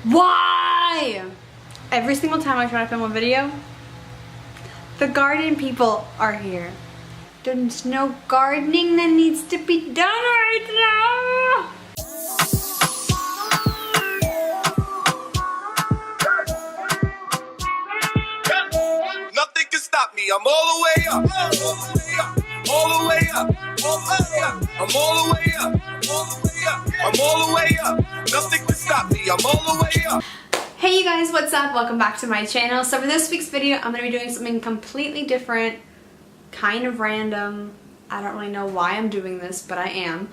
Why? Every single time I try to film a video, the garden people are here. There's no gardening that needs to be done right now. Nothing can stop me. I'm all the way up. All the way up. All the way up. I'm all the way up. All the way up. I'm all the way up. Nothing can stop me. I'm all the way up. Hey you guys, what's up? Welcome back to my channel. So for this week's video, I'm going to be doing something completely different, kind of random. I don't really know why I'm doing this, but I am.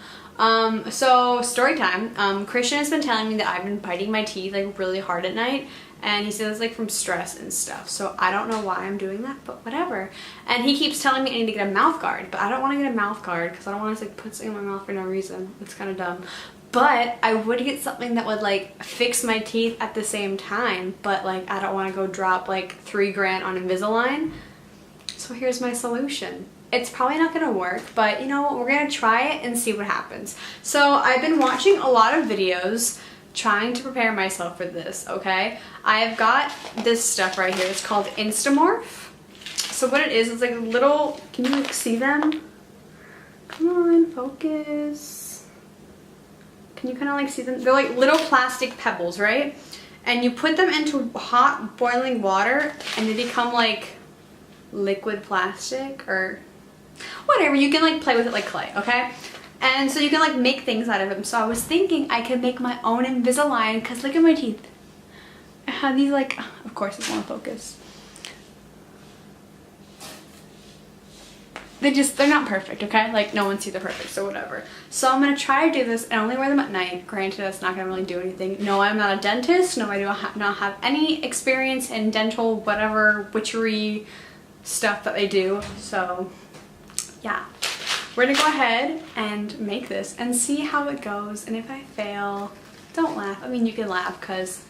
So story time. Christian has been telling me that I've been biting my teeth like really hard at night, and he says it's like from stress and stuff. So I don't know why I'm doing that, but whatever. And he keeps telling me I need to get a mouth guard, but I don't want to get a mouth guard because I don't want to like put something in my mouth for no reason. It's kind of dumb. But I would get something that would like fix my teeth at the same time, but like I don't want to go drop like $3 grand on Invisalign. So here's my solution. It's probably not gonna work, but you know what, we're gonna try it and see what happens. So I've been watching a lot of videos trying to prepare myself for this, okay? I've got this stuff right here. It's called Instamorph. So what it is, it's like little, can you like see them? Come on, focus. Can you kind of like see them? They're like little plastic pebbles, right? And you put them into hot boiling water and they become like liquid plastic or whatever. You can like play with it like clay, okay? And so you can like make things out of them. So I was thinking I could make my own Invisalign because look at my teeth. I have these like, of course it's won't focus. They're not perfect, okay? Like no one sees they're perfect, so whatever. So I'm gonna try to do this and only wear them at night. Granted, that's not gonna really do anything. No, I'm not a dentist. No, I do not have any experience in dental, whatever witchery stuff that they do. So yeah, we're gonna go ahead and make this and see how it goes. And if I fail, don't laugh. I mean, you can laugh because,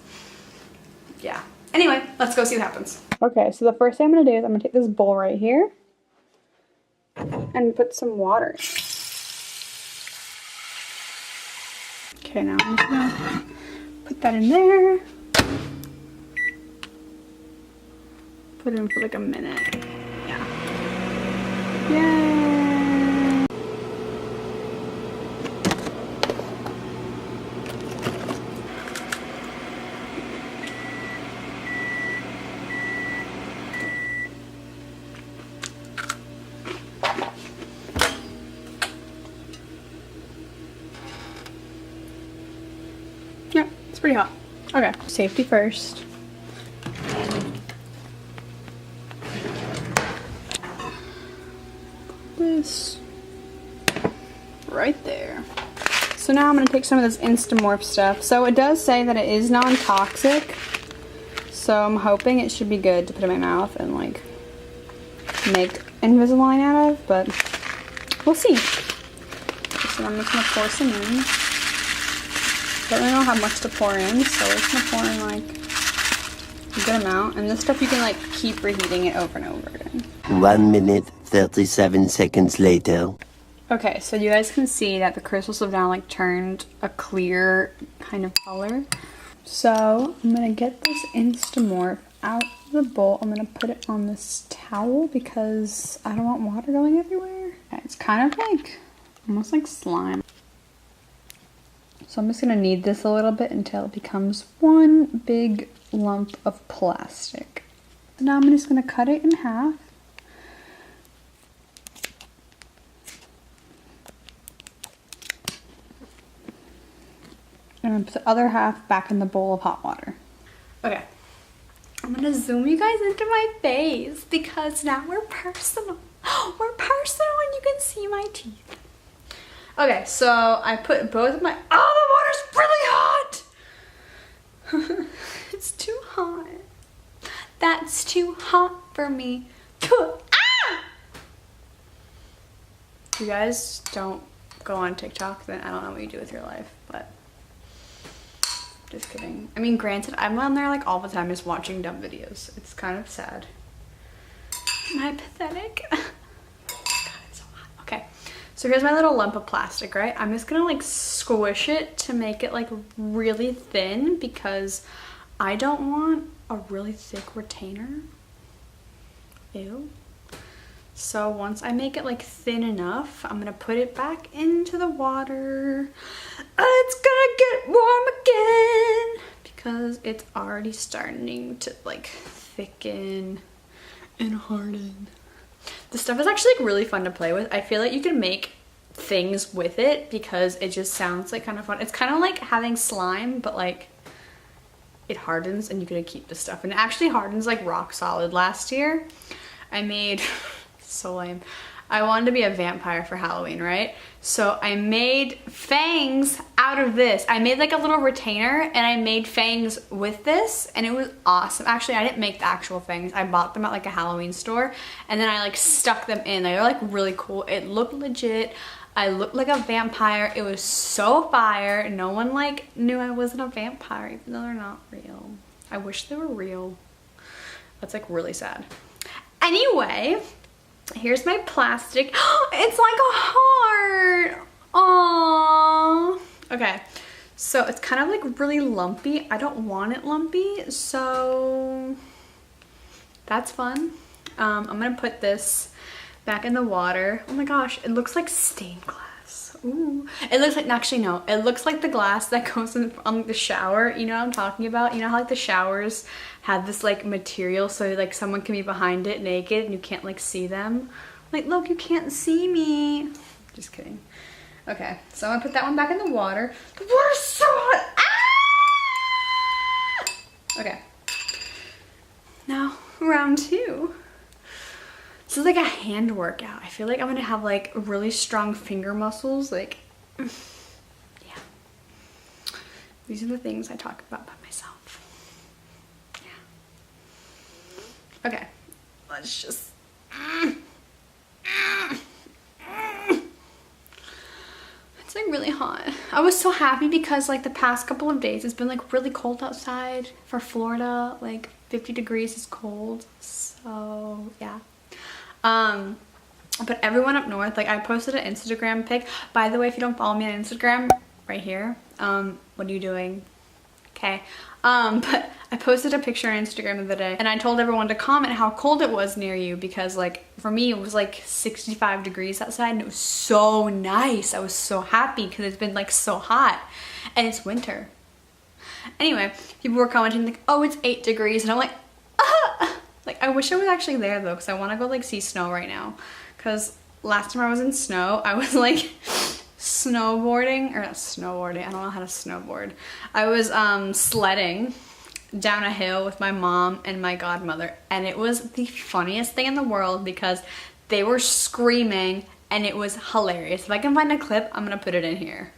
yeah. Anyway, let's go see what happens. Okay, so the first thing I'm gonna do is I'm gonna take this bowl right here and put some water in. Okay, now I'm just gonna put that in there. Put it in for like a minute. Yeah. Yay! Yep, it's pretty hot. Okay, safety first. This right there. So now I'm going to take some of this Instamorph stuff. So it does say that it is non-toxic. So I'm hoping it should be good to put in my mouth and like make Invisalign out of, but we'll see. So I'm just going to pour some in. Don't really know how much to pour in, so we're just going to pour in like a good amount. And this stuff you can like keep reheating it over and over again. 1 minute, 37 seconds later. Okay, so you guys can see that the crystals have now like turned a clear kind of color. So I'm gonna get this Instamorph out of the bowl. I'm gonna put it on this towel because I don't want water going everywhere. Okay, it's kind of like, almost like slime. So I'm just gonna knead this a little bit until it becomes one big lump of plastic. So now I'm just gonna cut it in half. And then put the other half back in the bowl of hot water. Okay. I'm gonna zoom you guys into my face because now we're personal. We're personal and you can see my teeth. Okay, so I put both of my, oh, the water's really hot! It's too hot. That's too hot for me. Ah! You guys don't go on TikTok, then I don't know what you do with your life, but just kidding. I mean, granted, I'm on there like all the time just watching dumb videos. It's kind of sad. Am I pathetic? God, it's so hot. Okay, So here's my little lump of plastic, right? I'm just gonna like squish it to make it like really thin because I don't want a really thick retainer. Ew. So once I make it like thin enough, I'm gonna put it back into the water. It's gonna get warm again because it's already starting to like thicken and harden. This stuff is actually like really fun to play with. I feel like you can make things with it because it just sounds like kind of fun. It's kind of like having slime, but like it hardens and you get to keep the stuff. And it actually hardens like rock solid. Last year I made so lame. I wanted to be a vampire for Halloween, right? So I made fangs out of this. I made like a little retainer and I made fangs with this and it was awesome. Actually, I didn't make the actual fangs. I bought them at like a Halloween store and then I like stuck them in. They were like really cool. It looked legit. I looked like a vampire. It was so fire. No one like knew I wasn't a vampire even though they're not real. I wish they were real. That's like really sad. Anyway, here's my plastic. It's like a heart. Aww. Okay, so it's kind of like really lumpy. I don't want it lumpy, so that's fun. I'm gonna put this back in the water. Oh my gosh, it looks like stained glass. Ooh. It looks like, actually no, it looks like the glass that goes in on the shower. You know what I'm talking about? You know how like the showers have this like material so like someone can be behind it naked and you can't like see them? Like, look, you can't see me. Just kidding. Okay, so I'm gonna put that one back in the water. The water's so hot. Ah! Okay. Now, round 2. This is like a hand workout. I feel like I'm gonna have like really strong finger muscles. Like, yeah. These are the things I talk about by myself. Yeah. Okay, let's just. It's like really hot. I was so happy because like the past couple of days it's been like really cold outside for Florida. Like 50 degrees is cold. So yeah. But everyone up north, like I posted an Instagram pic. By the way, if you don't follow me on Instagram, right here, what are you doing? Okay. But I posted a picture on Instagram the other day and I told everyone to comment how cold it was near you because like for me it was like 65 degrees outside and it was so nice. I was so happy because it's been like so hot and it's winter. Anyway, people were commenting like, oh, it's 8 degrees and I'm like, ah! Like I wish I was actually there though because I want to go like see snow right now because last time I was in snow I was like snowboarding, or not snowboarding, I don't know how to snowboard. I was sledding down a hill with my mom and my godmother and it was the funniest thing in the world because they were screaming and it was hilarious. If I can find a clip, I'm gonna put it in here.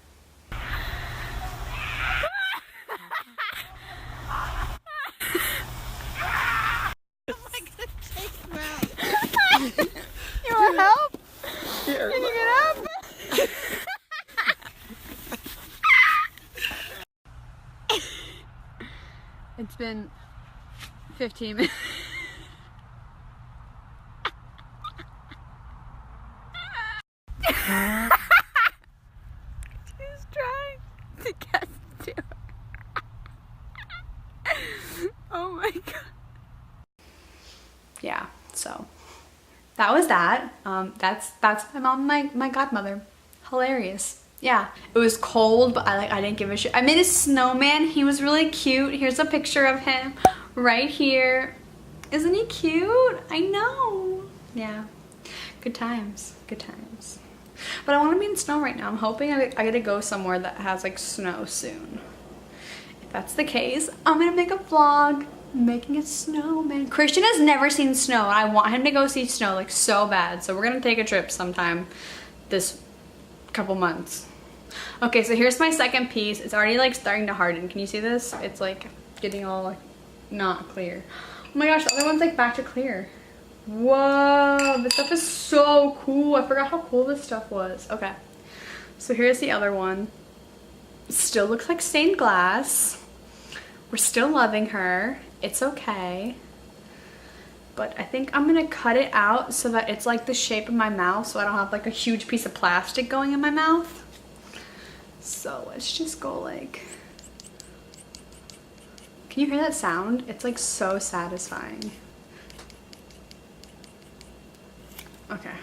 You want help? Can you get up? It's been 15 minutes. She's trying to get to her. Oh my god. Yeah, so that was that. That's my mom and my godmother. Hilarious. Yeah, it was cold, but I didn't give a shit. I made a snowman. He was really cute. Here's a picture of him right here. Isn't he cute? I know. Yeah, good times, good times. But I want to be in snow right now. I'm hoping I get to go somewhere that has like snow soon. If that's the case, I'm gonna make a vlog making a snowman. Christian has never seen snow and I want him to go see snow like so bad. So we're gonna take a trip sometime this couple months. Okay, so here's my second piece. It's already like starting to harden. Can you see this? It's like getting all like not clear. Oh my gosh, the other one's like back to clear. Whoa, this stuff is so cool. I forgot how cool this stuff was. Okay, so here's the other one. Still looks like stained glass. We're still loving her. It's okay. but I think I'm gonna cut it out so that it's like the shape of my mouth, so I don't have like a huge piece of plastic going in my mouth. So let's just go like, can you hear that sound? It's like so satisfying. Okay,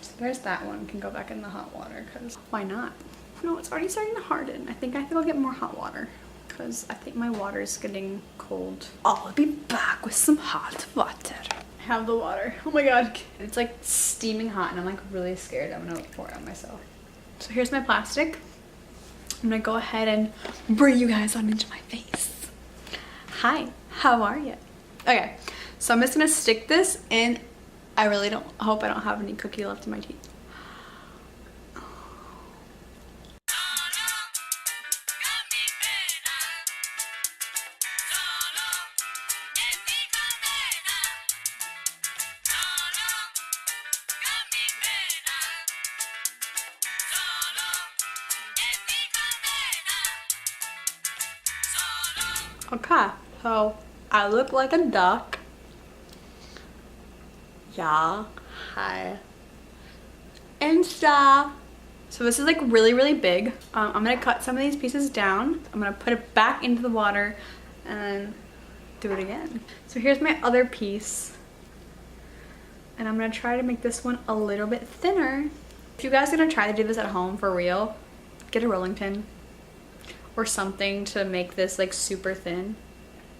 so there's that one. Can go back in the hot water because why not? No, it's already starting to harden. I think I'll get more hot water because I think my water is getting cold. I'll be back with some hot water. I have the water. Oh my god. It's like steaming hot and I'm like really scared I'm gonna pour it on myself. So here's my plastic. I'm gonna go ahead and bring you guys on into my face. Hi, how are you? Okay, so I'm just gonna stick this in. I really hope I don't have any cookie left in my teeth. Okay, so I look like a duck. Yeah, hi. Insta. So this is like really big. I'm gonna cut some of these pieces down. I'm gonna put it back into the water and then do it again. So here's my other piece. And I'm gonna try to make this one a little bit thinner. If you guys are gonna try to do this at home for real, get a rolling pin or something to make this like super thin.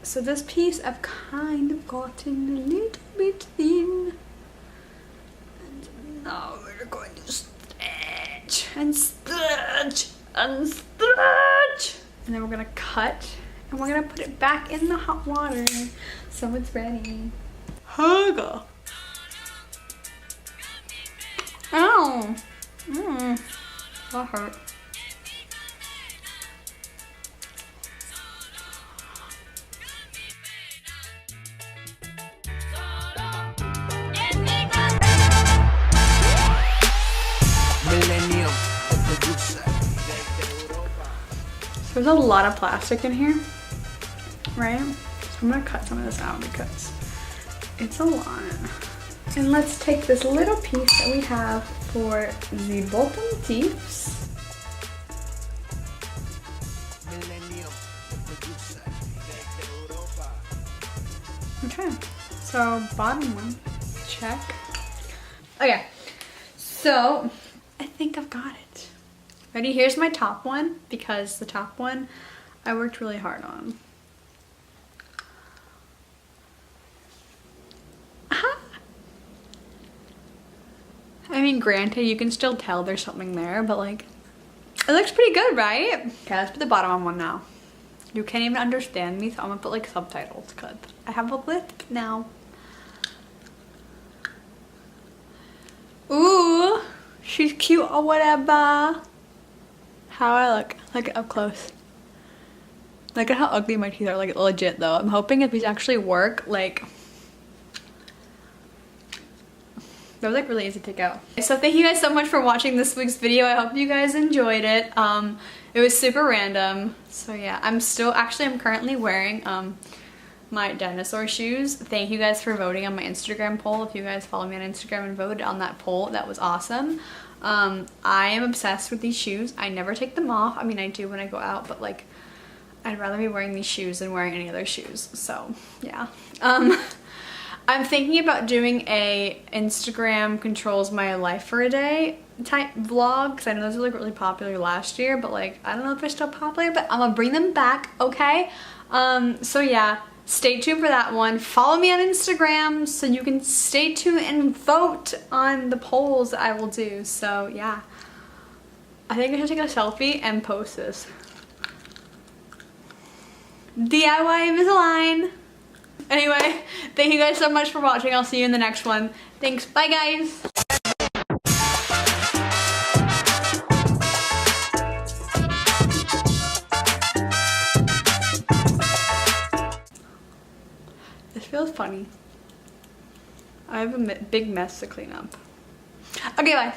So this piece I've kind of gotten a little bit thin. And now we're going to stretch and stretch and stretch. And then we're gonna cut and we're gonna put it back in the hot water so it's ready. Hugga. Ow. That hurt. There's a lot of plastic in here, right? So I'm gonna cut some of this out because it's a lot. And let's take this little piece that we have for the bottom tips. Okay, so bottom one, check. Okay, so I think I've got it. Ready? Here's my top one because the top one I worked really hard on. I mean, granted, you can still tell there's something there, but like, it looks pretty good, right? Okay, let's put the bottom on one now. You can't even understand me, so I'm gonna put like subtitles because I have a lisp now. Ooh, she's cute or whatever. How I look up close. Look at how ugly my teeth are, like legit though. I'm hoping if these actually work, like, that was like really easy to take out. So thank you guys so much for watching this week's video. I hope you guys enjoyed it. It was super random. So yeah, I'm currently wearing my dinosaur shoes. Thank you guys for voting on my Instagram poll. If you guys follow me on Instagram and voted on that poll, that was awesome. I am obsessed with these shoes. I never take them off. I mean, I do when I go out, but like, I'd rather be wearing these shoes than wearing any other shoes. So yeah. I'm thinking about doing a Instagram controls my life for a day type vlog because I know those were like really popular last year, but like, I don't know if they're still popular, but I'm gonna bring them back, okay? So yeah, stay tuned for that one. Follow me on Instagram so you can stay tuned and vote on the polls that I will do. So yeah, I think I should take a selfie and post this. DIY Invisalign. Anyway, thank you guys so much for watching. I'll see you in the next one. Thanks. Bye, guys. This feels funny. I have a big mess to clean up. Okay, bye.